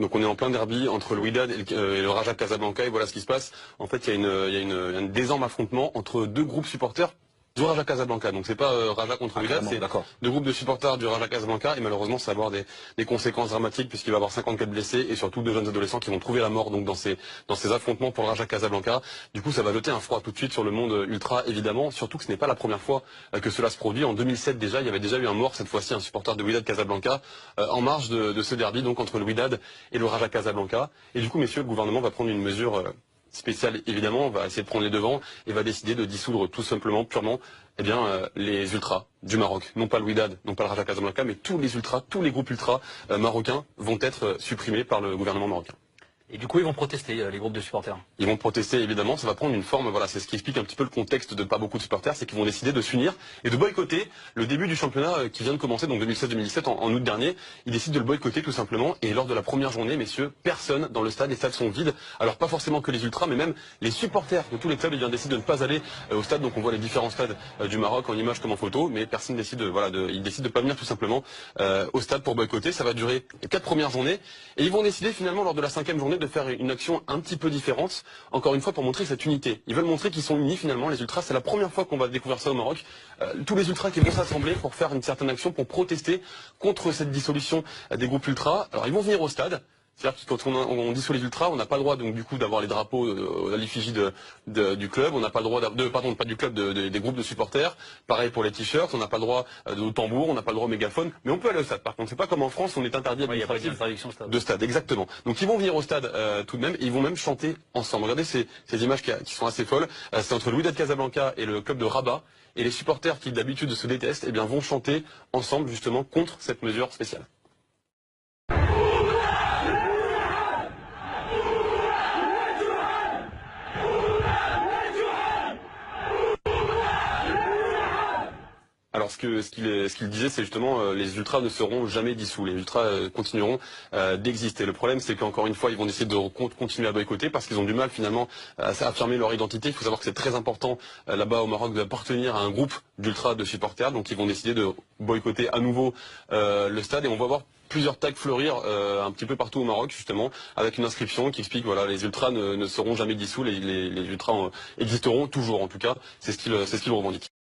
Donc on est en plein derby entre le Wydad et le Raja Casablanca et voilà ce qui se passe. En fait, il y a un désorme affrontement entre deux groupes supporters du Raja Casablanca. Donc c'est pas Raja contre Wydad, c'est deux groupes de supporters du Raja Casablanca et malheureusement ça va avoir des conséquences dramatiques puisqu'il va y avoir 54 blessés et surtout 2 jeunes adolescents qui vont trouver la mort donc dans ces affrontements pour le Raja Casablanca. Du coup ça va jeter un froid tout de suite sur le monde ultra évidemment, surtout que ce n'est pas la première fois que cela se produit. En 2007 déjà, il y avait déjà eu un mort, cette fois-ci un supporter de Wydad Casablanca en marge de ce derby donc entre le Wydad et le Raja Casablanca. Et du coup messieurs, le gouvernement va prendre une mesure spécial évidemment, va essayer de prendre les devants et va décider de dissoudre tout simplement, purement, les ultras du Maroc. Non pas le Wydad, non pas le Raja Casablanca, mais tous les ultras, tous les groupes ultras marocains vont être supprimés par le gouvernement marocain. Et du coup, ils vont protester, les groupes de supporters. Ils vont protester évidemment, ça va prendre une forme, voilà, c'est ce qui explique un petit peu le contexte de pas beaucoup de supporters, c'est qu'ils vont décider de s'unir et de boycotter le début du championnat qui vient de commencer, donc 2016-2017 en août dernier. Ils décident de le boycotter tout simplement et lors de la première journée, messieurs, personne dans le stade, les stades sont vides. Alors pas forcément que les ultras, mais même les supporters de tous les clubs, ils décident de ne pas aller au stade, donc on voit les différents stades du Maroc en images comme en photo, mais personne décide ils décident de pas venir tout simplement au stade pour boycotter. Ça va durer les 4 premières journées et ils vont décider finalement lors de la 5e journée de faire une action un petit peu différente, encore une fois pour montrer cette unité. Ils veulent montrer qu'ils sont unis finalement, les ultras, c'est la première fois qu'on va découvrir ça au Maroc. Tous les ultras qui vont s'assembler pour faire une certaine action, pour protester contre cette dissolution des groupes ultras. Alors ils vont venir au stade. C'est-à-dire que quand on dissout les ultras, on n'a pas le droit donc du coup d'avoir les drapeaux à l'effigie du club, on n'a pas le droit pas du club, des groupes de supporters. Pareil pour les t-shirts, on n'a pas le droit de tambour, on n'a pas le droit au mégaphone, mais on peut aller au stade. Par contre, c'est pas comme en France, on est interdit de stade. Exactement. Donc ils vont venir au stade tout de même, et ils vont même chanter ensemble. Regardez ces images qui sont assez folles. C'est entre le Wydad Casablanca et le club de Rabat, et les supporters qui d'habitude se détestent, vont chanter ensemble justement contre cette mesure spéciale. Alors ce qu'il disait, c'est justement les ultras ne seront jamais dissous, les ultras continueront d'exister. Le problème, c'est qu'encore une fois, ils vont essayer de continuer à boycotter parce qu'ils ont du mal finalement à affirmer leur identité. Il faut savoir que c'est très important là-bas au Maroc d'appartenir à un groupe d'ultras de supporters, donc ils vont décider de boycotter à nouveau le stade et on va voir plusieurs tags fleurir un petit peu partout au Maroc justement avec une inscription qui explique voilà les ultras ne seront jamais dissous, les ultras existeront toujours en tout cas, c'est ce qu'ils revendiquent.